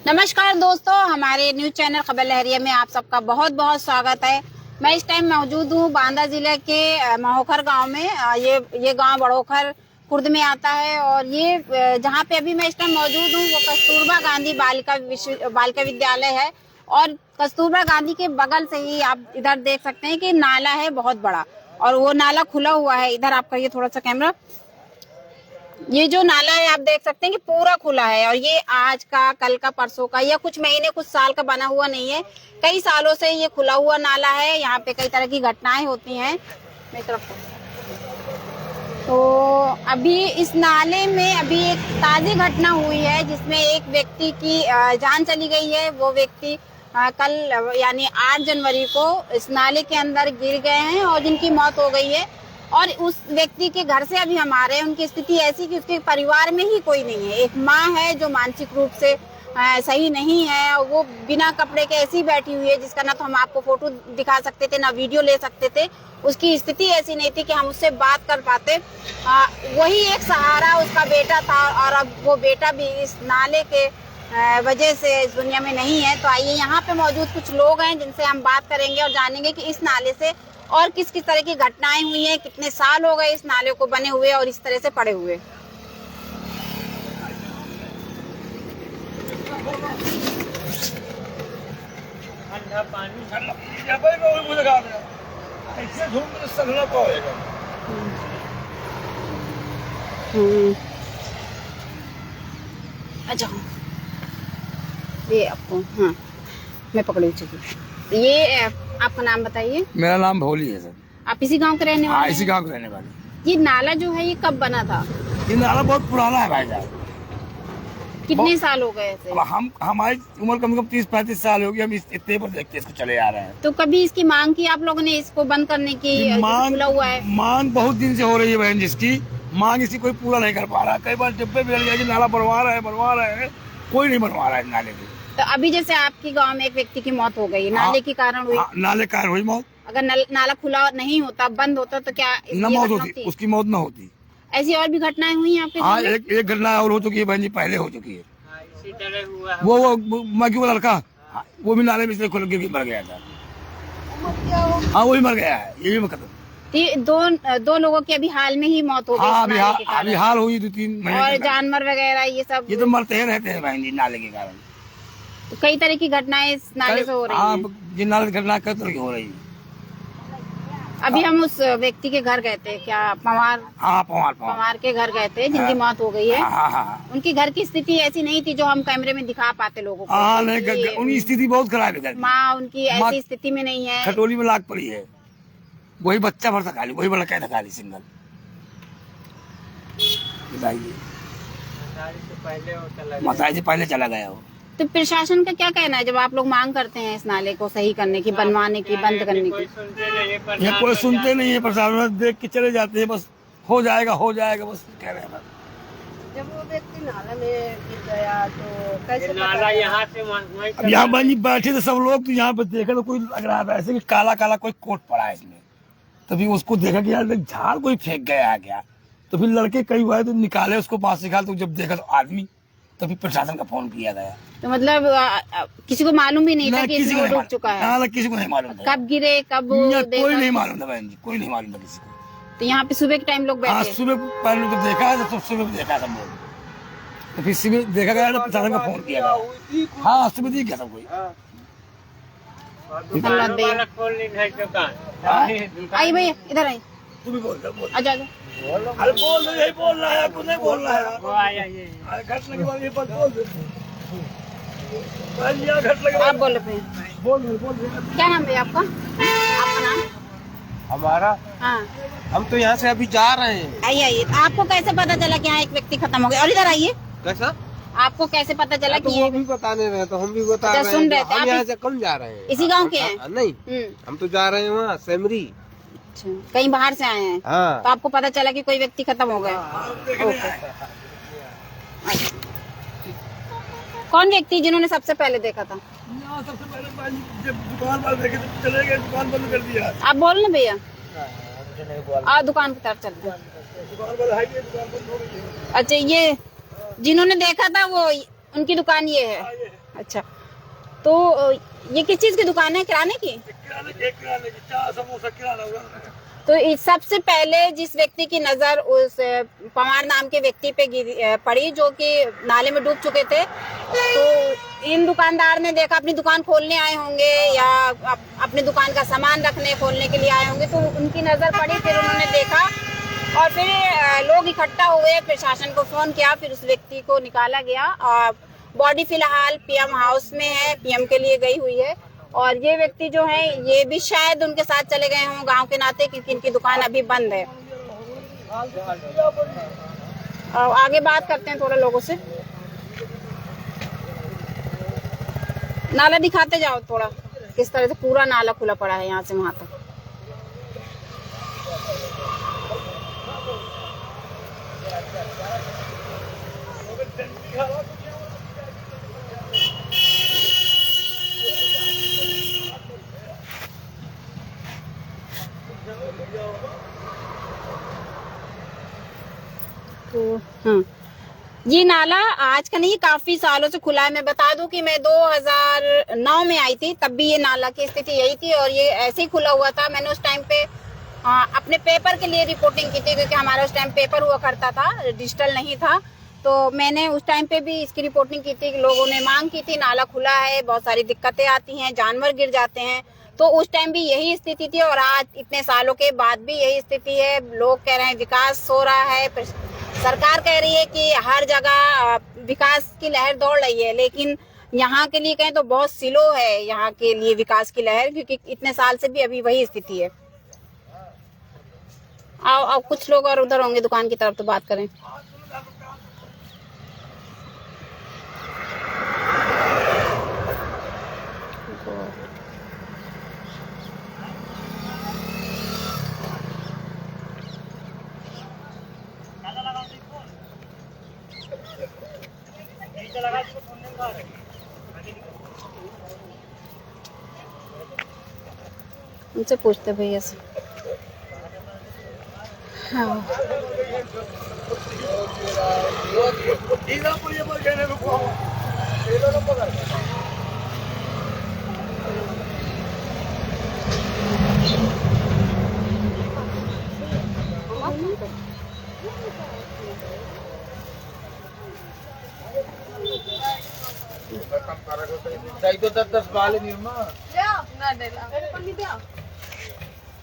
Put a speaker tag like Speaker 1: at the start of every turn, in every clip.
Speaker 1: नमस्कार दोस्तों, हमारे न्यूज चैनल खबर लहरिया में आप सबका बहुत बहुत स्वागत है। मैं इस टाइम मौजूद हूँ बांदा जिले के महोखर गांव में। ये गांव बड़ोखर खुर्द में आता है और ये जहां पे अभी मैं इस टाइम मौजूद हूँ वो कस्तूरबा गांधी बालिका विद्यालय है। और कस्तूरबा गांधी के बगल से ही आप इधर देख सकते हैं कि नाला है बहुत बड़ा, और वो नाला खुला हुआ है। इधर आप करिए थोड़ा सा कैमरा। ये जो नाला है आप देख सकते हैं कि पूरा खुला है, और ये आज का, कल का, परसों का या कुछ महीने कुछ साल का बना हुआ नहीं है। कई सालों से ये खुला हुआ नाला है। यहाँ पे कई तरह की घटनाएं होती हैं। मेरी तरफ तो अभी इस नाले में अभी एक ताजी घटना हुई है जिसमें एक व्यक्ति की जान चली गई है। वो व्यक्ति कल यानी 8 जनवरी को इस नाले के अंदर गिर गए हैं और जिनकी मौत हो गई है। और उस व्यक्ति के घर से अभी हम आ रहे हैं। उनकी स्थिति ऐसी कि उसके परिवार में ही कोई नहीं है। एक माँ है जो मानसिक रूप से सही नहीं है, वो बिना कपड़े के ऐसी बैठी हुई है जिसका ना तो हम आपको फोटो दिखा सकते थे ना वीडियो ले सकते थे। उसकी स्थिति ऐसी नहीं थी कि हम उससे बात कर पाते। वही एक सहारा उसका बेटा था, और अब वो बेटा भी इस नाले के वजह से इस दुनिया में नहीं है। तो आइए, यहाँ पे मौजूद कुछ लोग हैं जिनसे हम बात करेंगे और जानेंगे कि इस नाले से और किस किस तरह की घटनाएं हुई हैं, कितने साल हो गए इस नाले को बने हुए और इस तरह से पड़े हुए। अच्छा, ये आपको, हाँ मैं पकड़ी चुकी। ये आपका नाम बताइए।
Speaker 2: मेरा नाम भोली है सर।
Speaker 1: आप इसी गांव के रहने वाले?
Speaker 2: हाँ, इसी गांव के रहने वाले।
Speaker 1: ये नाला जो है ये कब बना था?
Speaker 2: ये नाला बहुत पुराना है भाई साहब।
Speaker 1: कितने साल हो गए ऐसे?
Speaker 2: अब हमारी उम्र कम से कम 30-35 साल होगी। हम इतने पर देखते इसको चले आ रहे हैं।
Speaker 1: तो कभी इसकी मांग की आप लोगों ने इसको बंद करने की? खुला हुआ है।
Speaker 2: मांग बहुत दिन से हो रही है बहन, जिसकी मांग इसी कोई पूरा नहीं कर पा रहा। कई बार डिब्बे भी लग गया, नाला बनवा रहे हैं, कोई नहीं बनवा रहा है नाले की।
Speaker 1: तो अभी जैसे आपके गांव में एक व्यक्ति की मौत हो गई, नाले के कारण हुई।
Speaker 2: नाले कारण हुई मौत।
Speaker 1: अगर नाला खुला नहीं होता, बंद होता, तो क्या
Speaker 2: न मौत होती? उसकी मौत न होती।
Speaker 1: ऐसी और भी घटनाएं हुई हैं आपके?
Speaker 2: हाँ, एक घटना और हो चुकी है बहन जी, पहले हो चुकी है। वो मगी वो लड़का, वो भी नाले में से खुल के मर गया था। हाँ, वही मर गया है। ये भी मतलब
Speaker 1: दो लोगों की अभी हाल में ही मौत हो गई।
Speaker 2: हाँ, अभी हाल हुई 2-3 महीने।
Speaker 1: और जानवर वगैरह ये सब,
Speaker 2: ये तो मरते ही रहते हैं बहन जी नाले के कारण।
Speaker 1: तो कई तरह की घटनाएं इस नाले से हो रही हैं।
Speaker 2: ये नाले की घटना कई तरह की हो रही है।
Speaker 1: अभी हम उस व्यक्ति के घर गए थे, क्या पवार?
Speaker 2: हाँ, पवार
Speaker 1: के घर गए थे जिनकी मौत हो गई है।
Speaker 2: हाँ।
Speaker 1: उनकी घर की स्थिति ऐसी नहीं थी जो हम कैमरे में दिखा पाते लोगों को।
Speaker 2: हाँ, नहीं, उनकी स्थिति बहुत खराब है।
Speaker 1: माँ उनकी ऐसी स्थिति में नहीं है।
Speaker 2: खटोली में लाग पड़ी है। वही बच्चा भर था खाली, वही बड़ा कहता खाली सिंगल। मताई से पहले चला गया वो।
Speaker 1: तो प्रशासन का क्या कहना है जब आप लोग मांग करते हैं इस नाले को सही करने की, बनवाने की, बंद करने की?
Speaker 2: ये कोई सुनते नहीं है। प्रशासन देख के चले जाते हैं, बस हो जाएगा बस कह रहे हैं।
Speaker 3: जब वो व्यक्ति नाला में गिर गया तो कैसे
Speaker 4: नाला यहाँ से
Speaker 2: अब यहाँ बन जी बैठे थे सब लोग, तो यहाँ पे देखा तो कोई लग रहा था ऐसे कि काला काला कोई कोट पड़ा है इसमें। तभी उसको देखा कि यार झाड़ कोई फेंक गया है क्या। तो फिर लड़के कई हुए तो निकाले उसको, पास निकाले। तो जब देखा तो आदमी, तो फिर प्रशासन का फोन किया गया।
Speaker 1: तो मतलब किसी को मालूम भी नहीं था कि इसमें डूब चुका है?
Speaker 2: किसी को नहीं मालूम था।
Speaker 1: कब गिरे, कब
Speaker 2: कोई नहीं मालूम था बहन जी, कोई नहीं मालूम था किसी को।
Speaker 1: तो यहाँ पे सुबह के टाइम लोग बैठे?
Speaker 2: सुबह पहले तो देखा है, तो सुबह देखा सब लोग। तो फिर सुबह देखा गया तो प्रशासन का फोन किया गया। हाँ, सुबह दिख गया सब कोई।
Speaker 1: आइए भैया, इधर आइए।
Speaker 2: तुम बोल
Speaker 1: अच्छा,
Speaker 2: अरे बोल यही बोल रहा है, कुछ नहीं बोल रहा है। घटना के बाद ये बात बोल दे।
Speaker 1: आप बोल रहे हैं?
Speaker 2: बोल।
Speaker 1: क्या नाम है आपका? आपका नाम?
Speaker 4: हमारा?
Speaker 1: हाँ,
Speaker 4: हम तो यहाँ से अभी जा रहे हैं।
Speaker 1: आइए। तो आपको कैसे पता चला कि यहाँ एक व्यक्ति खत्म हो गया? और इधर आइए।
Speaker 4: कैसा?
Speaker 1: आपको कैसे पता चला
Speaker 4: तो
Speaker 1: कि
Speaker 4: वो भी बताने रहे, तो हम भी बता
Speaker 1: अच्छा,
Speaker 4: रहे
Speaker 1: सुन रहे
Speaker 4: हैं।
Speaker 1: थे
Speaker 4: हम
Speaker 1: आप?
Speaker 4: यहाँ से कम जा रहे हैं।
Speaker 1: इसी गांव के हैं?
Speaker 4: नहीं, हम तो जा रहे हैं वहाँ सेमरी।
Speaker 1: अच्छा, कहीं बाहर से आए हैं?
Speaker 4: हाँ।
Speaker 1: तो आपको पता चला कि कोई व्यक्ति खत्म हो गया? ओके। कौन व्यक्ति जिन्होंने सबसे पहले देखा था?
Speaker 2: सबसे पहले जब दुकान वाले देखे तो चले गए, दुकान बंद कर दिया।
Speaker 1: आप बोल ना भैया। दुकान की तरफ चलते हैं।
Speaker 2: दुकान बंद हो गई है।
Speaker 1: अच्छा, ये जिन्होंने देखा था वो उनकी दुकान ये है? अच्छा, तो ये किस चीज की दुकान है, किराने की?
Speaker 2: किराने की चाय समोसा किराना हुआ।
Speaker 1: तो इस सबसे पहले जिस व्यक्ति की नजर उस पवार नाम के व्यक्ति पे पड़ी जो कि नाले में डूब चुके थे, तो इन दुकानदार ने देखा, अपनी दुकान खोलने आए होंगे या अपनी दुकान का सामान रखने खोलने के लिए आए होंगे, तो उनकी नजर पड़ी, फिर उन्होंने देखा और फिर लोग इकट्ठा हुए, प्रशासन को फोन किया, फिर उस व्यक्ति को निकाला गया। और बॉडी फिलहाल पीएम हाउस में है, पीएम के लिए गई हुई है। और ये व्यक्ति जो है ये भी शायद उनके साथ चले गए हों गांव के नाते, क्योंकि इनकी दुकान अभी बंद है। और आगे बात करते हैं थोड़ा लोगों से। नाला दिखाते जाओ थोड़ा, किस तरह से पूरा नाला खुला पड़ा है यहाँ से वहां तक। तो ये नाला आज का नहीं, काफी सालों से खुला है। मैं बता दूं कि मैं 2009 में आई थी, तब भी ये नाला की स्थिति यही थी और ये ऐसे ही खुला हुआ था। मैंने उस टाइम पे अपने पेपर के लिए रिपोर्टिंग की थी, क्योंकि हमारा उस टाइम पेपर हुआ करता था, डिजिटल नहीं था। तो मैंने उस टाइम पे भी इसकी रिपोर्टिंग की थी। लोगों ने मांग की थी, नाला खुला है, बहुत सारी दिक्कतें आती हैं, जानवर गिर जाते हैं। तो उस टाइम भी यही स्थिति थी और आज इतने सालों के बाद भी यही स्थिति है। लोग कह रहे हैं विकास हो रहा है, सरकार कह रही है कि हर जगह विकास की लहर दौड़ रही है, लेकिन यहाँ के लिए कहें तो बहुत स्लो है यहाँ के लिए विकास की लहर, क्योंकि इतने साल से भी अभी वही स्थिति है। आओ कुछ लोग और उधर होंगे दुकान की तरफ, तो बात करें। उनसे पूछते भैया से। हाँ।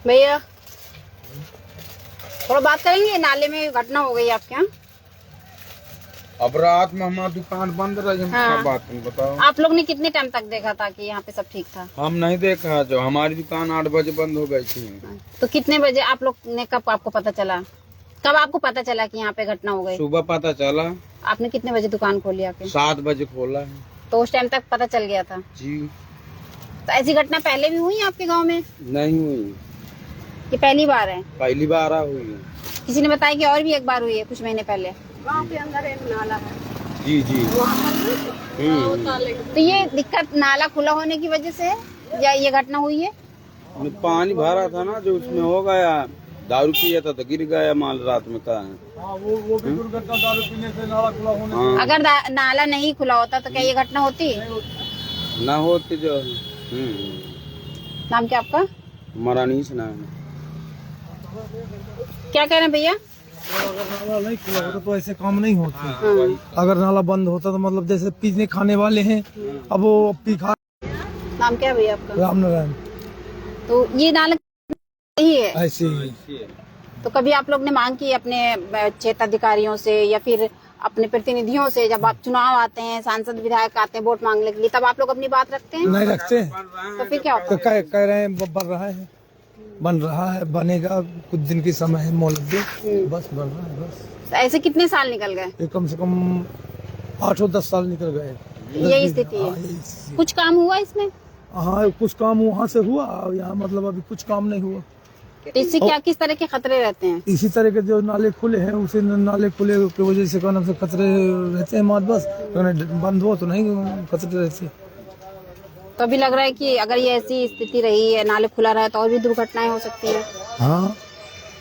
Speaker 1: भैया थोड़ा बात करेंगे, नाले में घटना हो गई आपके यहाँ।
Speaker 5: अब रात में हमारी दुकान बंद रही, हम
Speaker 1: हाँ।
Speaker 5: क्या बात तुम बताओ।
Speaker 1: आप लोग ने कितने टाइम तक देखा था कि यहाँ पे सब ठीक था?
Speaker 5: हम नहीं देखा, जो हमारी दुकान 8 बजे बंद हो गई थी।
Speaker 1: तो कितने बजे आप लोग ने, कब आपको पता चला, कब आपको पता चला कि यहाँ पे घटना हो गई?
Speaker 5: सुबह पता चला।
Speaker 1: आपने कितने बजे दुकान खोली आके?
Speaker 5: 7 बजे खोला है।
Speaker 1: तो उस टाइम तक पता चल गया था
Speaker 5: जी।
Speaker 1: तो ऐसी घटना पहले भी हुई आपके गांव में?
Speaker 5: नहीं हुई,
Speaker 1: ये पहली बार है?
Speaker 5: पहली बार हुई है।
Speaker 1: किसी ने बताया कि और भी एक बार हुई है कुछ महीने पहले।
Speaker 3: गांव के अंदर एक नाला है,
Speaker 5: जी जी।
Speaker 1: तो ये दिक्कत नाला खुला होने की वजह से है या ये घटना हुई है?
Speaker 5: पानी भरा था ना, जो उसमें हो गया, दारू पिया था तो गिर गया माल रात में। कहा
Speaker 2: वो भी दुर्घटना, दारू पीने से नाला खुला होने।
Speaker 5: हाँ।
Speaker 1: अगर नाला नहीं खुला होता तो क्या ये घटना होती?
Speaker 5: ना होती जो।
Speaker 1: नाम क्या आपका?
Speaker 5: मरानीस नाम।
Speaker 1: क्या कह रहे हैं भैया?
Speaker 2: अगर नाला नहीं खुला होता तो ऐसे काम नहीं होते।
Speaker 1: हाँ।
Speaker 2: अगर नाला बंद होता तो मतलब जैसे पीने खाने वाले हैं, अब वो पी खा।
Speaker 1: नाम क्या है भैया आपका?
Speaker 2: राम नारायण।
Speaker 1: तो ये नाला ही है
Speaker 2: ऐसे ही।
Speaker 1: तो कभी आप लोग ने मांग की अपने क्षेत्राधिकारियों से या फिर अपने प्रतिनिधियों से, जब आप चुनाव आते हैं, सांसद विधायक आते हैं वोट मांगने के लिए, तब आप लोग अपनी बात रखते हैं?
Speaker 2: नहीं रखते।
Speaker 1: तो फिर क्या होता
Speaker 2: तो
Speaker 1: है?
Speaker 2: कह रहे हैं बन रहा है, बनेगा, कुछ दिन की समय है, मोहलत दे, बस बन रहा है बस।
Speaker 1: तो ऐसे कितने साल निकल गए?
Speaker 2: ये कम से कम 8-10 साल निकल गए।
Speaker 1: यही स्थिति
Speaker 2: हाँ,
Speaker 1: है।
Speaker 2: यही स्थिति।
Speaker 1: कुछ काम हुआ इसमें?
Speaker 2: हाँ, कुछ काम वहाँ से हुआ, यहाँ मतलब अभी कुछ काम नहीं हुआ।
Speaker 1: तो इससे क्या, किस तरह के खतरे रहते हैं?
Speaker 2: इसी तरह के जो नाले खुले हैं, उसे नाले खुले की वजह से कहना से खतरे रहते हैं मात, बस बंद हो तो नहीं खतरे रहते।
Speaker 1: तो अभी लग रहा है कि अगर ये ऐसी स्थिति रही है, नाले खुला रहा है, तो और भी दुर्घटनाएं हो सकती है।
Speaker 2: हाँ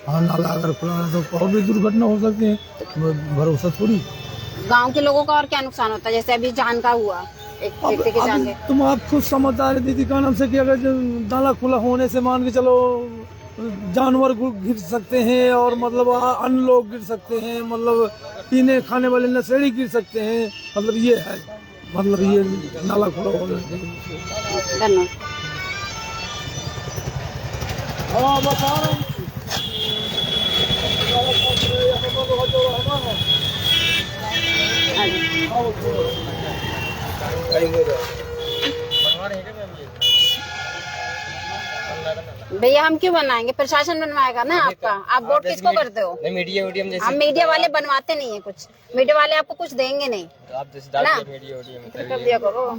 Speaker 2: हाँ, नाला अगर खुला है तो और भी दुर्घटना हो सकती है, भरोसा थोड़ी।
Speaker 1: गांव के लोगों का और क्या नुकसान होता है? जैसे अभी जान का हुआ, एक व्यक्ति की जान गई।
Speaker 2: तुम आप खुद समझदार है दीदी का नाम से कि अगर जो नाला खुला होने से मान के चलो जानवर गिर सकते हैं और मतलब अन्य लोग गिर सकते हैं, मतलब पीने खाने वाले नशेड़ी गिर सकते हैं, मतलब ये है, मतलब ये नाला खुला होने से।
Speaker 1: धन्यवाद।
Speaker 2: हाँ बता रहा हूँ।
Speaker 1: भैया हम क्यों बनाएंगे, प्रशासन बनवाएगा ना आपका। आप वोट किसको करते हो?
Speaker 4: मीडिया मीडियम
Speaker 1: हम मीडिया वाले बनवाते नहीं है कुछ, मीडिया वाले आपको कुछ देंगे नहीं
Speaker 4: आप जैसे
Speaker 1: ना,
Speaker 4: मीडिया
Speaker 1: कर दिया करो।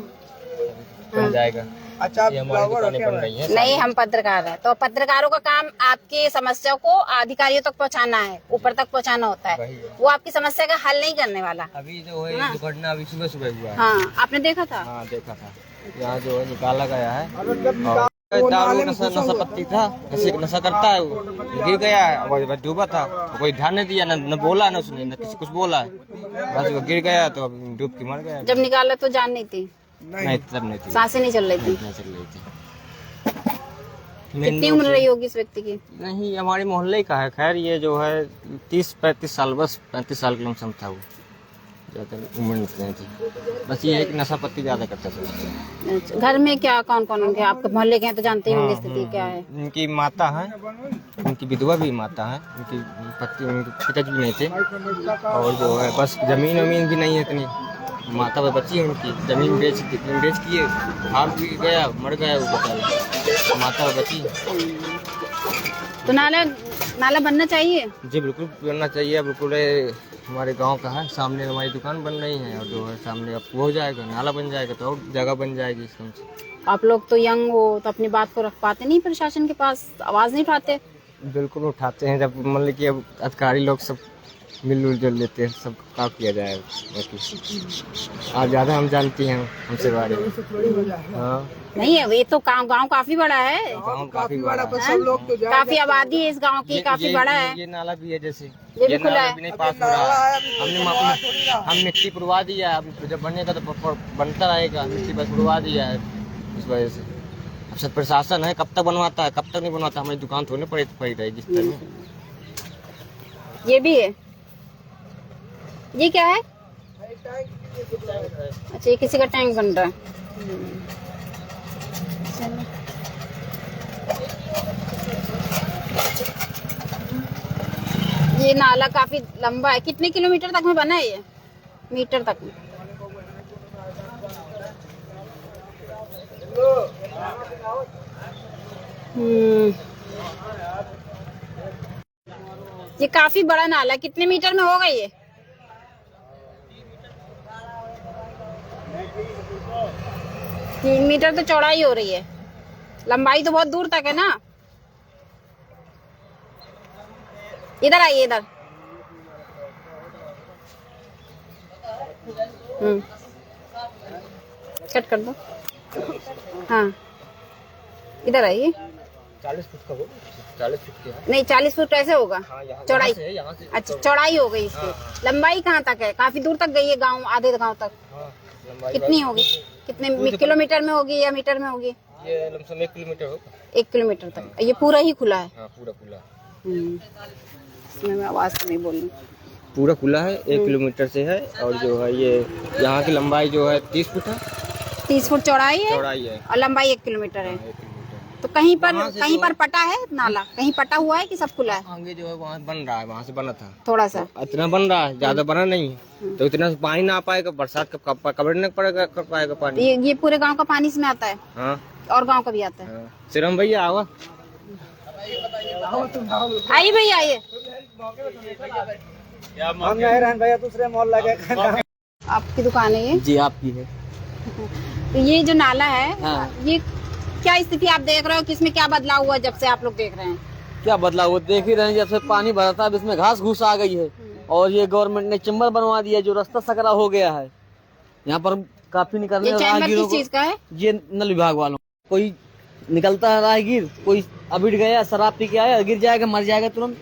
Speaker 4: बन जाएगा।
Speaker 3: अच्छा आप
Speaker 4: ये हमारी दुकानें बन रही हैं।
Speaker 1: नहीं, हम पत्रकार हैं, तो पत्रकारों का काम आपकी समस्या को अधिकारियों तक पहुंचाना है, ऊपर तक पहुंचाना होता है।
Speaker 4: वही है।
Speaker 1: वो आपकी समस्या का हल नहीं करने वाला।
Speaker 4: अभी जो है ये दुर्घटना अभी सुबह सुबह हुआ है।
Speaker 1: हाँ, आपने देखा था?
Speaker 4: हाँ देखा था। यहाँ जो है निकाला गया है और दारू नशा पत्ती था, नशा करता है, वो गिर गया है, वो डूबा था, कोई ध्यान नहीं दिया, न बोला न उसने, न किसी कुछ बोला, बस वो गिर गया तो डूब के मर गया।
Speaker 1: जब निकाला तो जान नहीं थी,
Speaker 4: नहीं तब नहीं थी,
Speaker 1: सांसें नहीं चल रही थी।
Speaker 4: नहीं चल रही थी।
Speaker 1: कितनी उम्र रही होगी इस व्यक्ति की?
Speaker 4: नहीं हमारे मोहल्ले का है, खैर ये जो है 30-35 साल, बस 35 साल के लमसम था वो, ज्यादा उम्र नहीं थी, बस ये है कि नशा पत्ती ज्यादा करता था।
Speaker 1: अच्छा, घर में क्या कौन कौन होंगे आपके मोहल्ले के हैं तो जानते ही होंगे स्थिति क्या है।
Speaker 4: उनकी माता है, उनकी विधवा भी माता है, उनकी पति उनके पिताजी भी नहीं थे, और जो है बस जमीन वमीन भी नहीं है इतनी, माता व बच्ची है उनकी, जमीन बेच किए, हार भी गया, मर गया वो बेचारा, माता व बच्ची।
Speaker 1: तो नाला बनना चाहिए।
Speaker 4: जी बिल्कुल बनना चाहिए, बिल्कुल हमारे गांव का है, सामने हमारी दुकान बन रही है और जो है सामने अब हो जाएगा, नाला बन जाएगा तो और जगह बन जाएगी इसमें।
Speaker 1: आप लोग तो यंग हो तो अपनी बात को रख पाते नहीं, प्रशासन के पास आवाज नहीं उठाते।
Speaker 4: बिल्कुल उठाते हैं, जब मतलब कि अब अधिकारी लोग सब मिलजुल जुल लेते हैं, सब काम किया जाए। आप ज्यादा हम जानती हैं हमसे बारे में। हाँ
Speaker 1: नहीं है, ये तो गांव काफी बड़ा है,
Speaker 4: गाँव काफी बड़ा है।
Speaker 3: सब लोग तो
Speaker 1: काफी आबादी है इस गांव की, काफी बड़ा है।
Speaker 4: ये नाला भी है, जैसे
Speaker 1: ये भी खुला
Speaker 4: नाला
Speaker 1: है।
Speaker 4: भी नहीं पास हो रहा है, हम मिट्टी पुरवा दिया है, अब जब बनेगा तो बनता रहेगा, मिट्टी बस पुरवा दिया है इस वजह से। अब सब प्रशासन है, कब तक बनवाता है, कब तक नहीं बनवाता, हमारी दुकान थोड़ी पड़ी रहेगी इस तरह।
Speaker 1: ये भी है, ये क्या है? अच्छा, ये किसी का टैंक बन रहा है। चलो। ये नाला काफी लंबा है, कितने किलोमीटर तक में बना है ये? मीटर तक में? ये काफी बड़ा नाला, कितने मीटर में होगा ये? तीन मीटर तो चौड़ाई हो रही है, लंबाई तो बहुत दूर तक है ना। इधर आइए, इधर। कट कर दो। हाँ, इधर आइए।
Speaker 4: 40 फुट का हो, 40 फुट का है।
Speaker 1: नहीं, 40 फुट कैसे होगा? चौड़ाई?
Speaker 4: यहाँ से
Speaker 1: अच्छा, चौड़ाई हो गई इसकी। लंबाई कहाँ तक है? काफी दूर तक गई है, गांव आधे गांव तक। कितनी होगी? कितने किलोमीटर में होगी या मीटर में होगी?
Speaker 4: ये लमसम 1 किलोमीटर होगा।
Speaker 1: 1 किलोमीटर तक। ये पूरा ही खुला है?
Speaker 4: हाँ पूरा खुला।
Speaker 1: इसमें मैं आवाज तो नहीं बोलूँ।
Speaker 4: पूरा खुला है, 1 किलोमीटर से है, और जो है ये यहाँ की लंबाई जो है 30 फुट है।
Speaker 1: 30 फुट चौड़ाई है और लंबाई 1 किलोमीटर है। तो कहीं पर पटा है नाला, कहीं पटा हुआ है कि सब खुला है?
Speaker 4: आगे जो है वहाँ बन रहा है, वहाँ से बना था
Speaker 1: थोड़ा सा,
Speaker 4: इतना बन रहा है, ज्यादा बना नहीं, तो इतना पानी ना आ पाएगा, बरसात का कवर नहीं पड़ेगा, कर पाएगा पानी।
Speaker 1: ये पूरे गांव का पानी इसमें आता है?
Speaker 4: हाँ,
Speaker 1: और गांव का भी आता है?
Speaker 4: श्रीराम भैया आवा,
Speaker 1: आइए भैया आइए।
Speaker 3: हम नहीं भैया, दूसरे मोहल्ला के।
Speaker 1: आपकी दुकान है ये?
Speaker 4: जी आपकी है।
Speaker 1: तो ये जो नाला है,
Speaker 4: हाँ।
Speaker 1: ये क्या स्थिति आप देख रहे हो कि इसमें क्या बदलाव हुआ जब से आप लोग देख रहे हैं?
Speaker 6: क्या बदलाव हुआ देख ही रहे हैं, जब से पानी भरा था अब इसमें घास घूस आ गई है, और ये गवर्नमेंट ने चैम्बर बनवा दिया, जो रास्ता सकरा हो गया है। यहाँ पर काफी निकलने
Speaker 1: ये चैम्बर
Speaker 6: राहगीरों
Speaker 1: किस चीज का है?
Speaker 6: ये नल विभाग वालों, कोई निकलता है राहगीर, कोई अबिड़ गया, शराब पी के आया, गिर जाएगा, मर जाएगा तुरंत।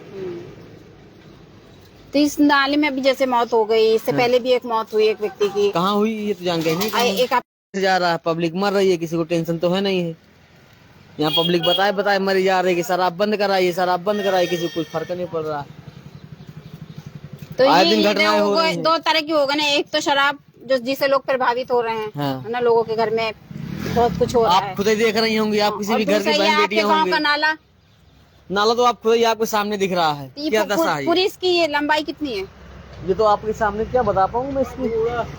Speaker 1: तो इस नाले में अभी जैसे मौत हो गई, इससे पहले भी एक मौत हुई एक व्यक्ति की,
Speaker 6: कहाँ हुई ये तो जान गए नहीं।
Speaker 1: एक
Speaker 6: जा रहा है, पब्लिक मर रही है, किसी को टेंशन तो है नहीं है। यहाँ पब्लिक बताए मरी जा रही है कि शराब बंद कराइए, शराब बंद कराइए, किसी को कुछ फर्क नहीं पड़ रहा।
Speaker 1: तो
Speaker 6: आए
Speaker 1: ये
Speaker 6: दिन घटनाएं हो रही हैं।
Speaker 1: दो तरह की होगा ना, एक तो शराब जिससे लोग प्रभावित हो रहे हैं,
Speaker 6: हाँ।
Speaker 1: है ना, लोगों के घर में बहुत कुछ हो रहा
Speaker 6: आप
Speaker 1: है।
Speaker 6: खुद ही देख रही होंगी, आप किसी
Speaker 1: और
Speaker 6: भी घर की
Speaker 1: दूसरा ये
Speaker 6: बहन
Speaker 1: आपके
Speaker 6: बेटियां
Speaker 1: गांव
Speaker 6: होंगी,
Speaker 1: का नाला,
Speaker 6: नाला तो आप खुद ही आपके सामने दिख रहा है,
Speaker 1: ये
Speaker 6: क्या दशा है।
Speaker 1: पूरी इसकी ये लंबाई कितनी है?
Speaker 6: ये तो आपके सामने क्या बता पाऊंगा मैं इसकी,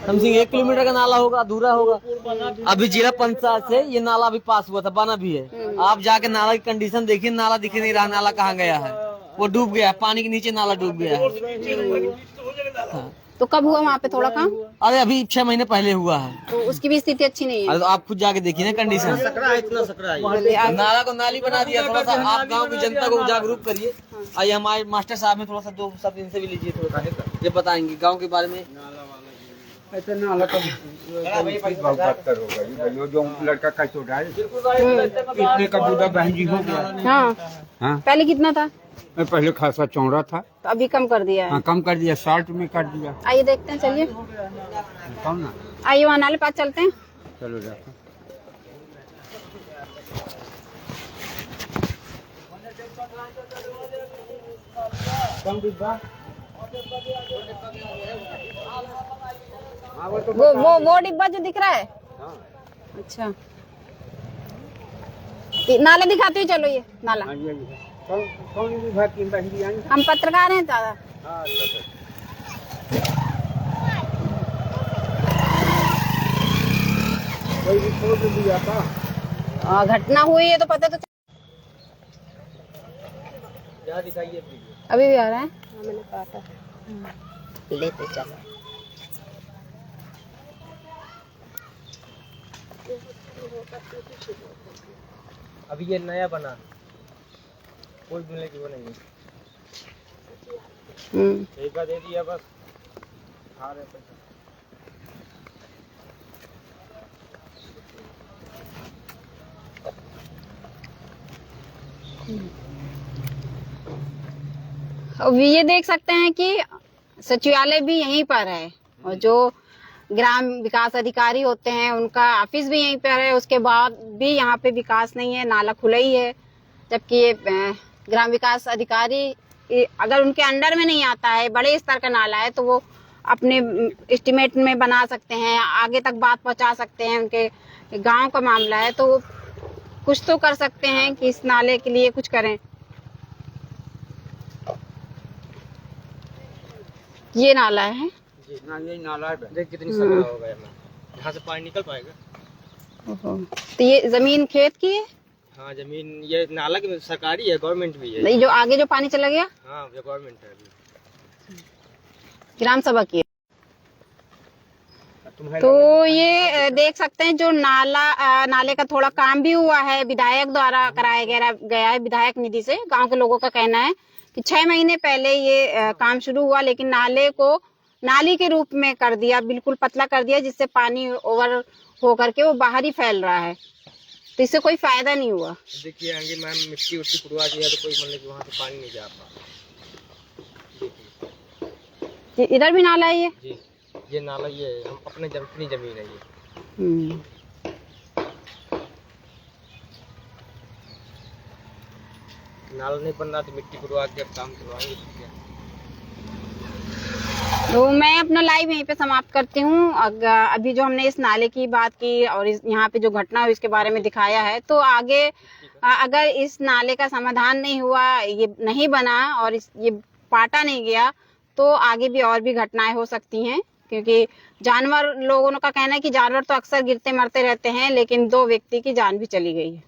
Speaker 6: समथिंग 1 किलोमीटर का नाला होगा, अधूरा होगा। अभी जिला पंचायत से ये नाला अभी पास हुआ था, बना भी है। आप जाके नाला की कंडीशन देखिए, नाला दिख नहीं रहा, नाला कहाँ गया है, वो डूब गया, पानी के नीचे नाला डूब गया है। हाँ।
Speaker 1: तो कब हुआ वहाँ पे थोड़ा काम?
Speaker 6: अरे अभी 6 महीने पहले हुआ है।
Speaker 1: तो उसकी भी स्थिति अच्छी नहीं है।
Speaker 6: अरे तो आप खुद जाके देखिए ना कंडीशन,
Speaker 1: बोलिए आप।
Speaker 6: नाला को नाली बना दिया। थोड़ा सा आप गांव की जनता को जागरूक करिए। आइए हमारे मास्टर साहब में थोड़ा सा 2 शब्द इनसे भी लीजिए, थोड़ा सा ये बताएंगे गांव के बारे में।
Speaker 7: ऐसे नाला का बहुत बदतर हो गई, जो लड़का का चोट है इतने का बूढ़ा बहन जी हो गया।
Speaker 1: हाँ,
Speaker 7: हाँ,
Speaker 1: पहले कितना था?
Speaker 7: पहले खासा चौड़ा था,
Speaker 1: तो अभी कम कर दिया है।
Speaker 7: हाँ कम कर दिया, 60 में कर दिया।
Speaker 1: आइए देखते हैं, चलिए
Speaker 7: कम ना,
Speaker 1: आइए वहाँ नाले पास चलते हैं।
Speaker 7: चलो जाते।
Speaker 1: वो डिब्बा जो दिख रहा है, अच्छा, ये नाला दिखाते हुए चलो, ये नाला।
Speaker 7: कौन विभाग की बहन जी आई?
Speaker 1: हम पत्रकार हैं दादा।
Speaker 7: कोई रिपोर्ट दिया था?
Speaker 1: घटना हुई है तो पता तो
Speaker 6: दिखाइए
Speaker 1: अभी भी आ रहा है।
Speaker 3: मैंने काटा लेते चलो।
Speaker 4: अभी ये नया बना, कोई मिलने की वो नहीं है, ठेका दे दिया बस, खा रहे पैसा।
Speaker 1: अब ये देख सकते हैं कि सचिवालय भी यहीं पर है और जो ग्राम विकास अधिकारी होते हैं उनका ऑफिस भी यहीं पर है, उसके बाद भी यहाँ पे विकास नहीं है, नाला खुला ही है। जबकि ये ग्राम विकास अधिकारी अगर उनके अंडर में नहीं आता है, बड़े स्तर का नाला है, तो वो अपने एस्टिमेट में बना सकते हैं, आगे तक बात पहुंचा सकते हैं। उनके गांव का मामला है तो वो कुछ तो कर सकते हैं कि इस नाले के लिए कुछ करें। ये नाला है,
Speaker 7: ये नाला है।
Speaker 4: देख कितनी सकरा हो गया, यहाँ से पानी निकल पाएगा।
Speaker 1: तो ये जमीन खेत की है?
Speaker 4: हाँ जमीन, ये नाला की सरकारी है, गवर्नमेंट भी है।
Speaker 1: नहीं, जो आगे जो पानी चला गया,
Speaker 4: हाँ ये गवर्नमेंट है अभी।
Speaker 1: ग्राम सभा की है। तो ये देख सकते हैं जो नाले का थोड़ा काम भी हुआ है, विधायक द्वारा कराया गया है, विधायक निधि से। गांव के लोगों का कहना है कि 6 महीने पहले ये काम शुरू हुआ, लेकिन नाले को नाली के रूप में कर दिया, बिल्कुल पतला कर दिया, जिससे पानी ओवर होकर के वो बाहर ही फैल रहा है। तो इससे कोई फायदा नहीं हुआ।
Speaker 4: देखिए आगे मैम मिट्टी उट्टी पुरवा दी है तो कोई मतलब कि वहाँ से पानी नहीं जा पा।
Speaker 1: इधर भी नाला है ये?
Speaker 4: जी ये नाला, ये हम अपने अपनी जमीन है ये। नाला नहीं बन रहा तो मिट्टी पुरवा के अब काम करवाएंगे।
Speaker 1: तो मैं अपना लाइव यहीं पे समाप्त करती हूँ। अभी जो हमने इस नाले की बात की और यहाँ पे जो घटना हुई इसके बारे में दिखाया है, तो आगे अगर इस नाले का समाधान नहीं हुआ, ये नहीं बना और ये पाटा नहीं गया, तो आगे भी और भी घटनाएं हो सकती हैं। क्योंकि जानवर, लोगों का कहना है कि जानवर तो अक्सर गिरते मरते रहते हैं, लेकिन 2 व्यक्ति की जान भी चली गई है।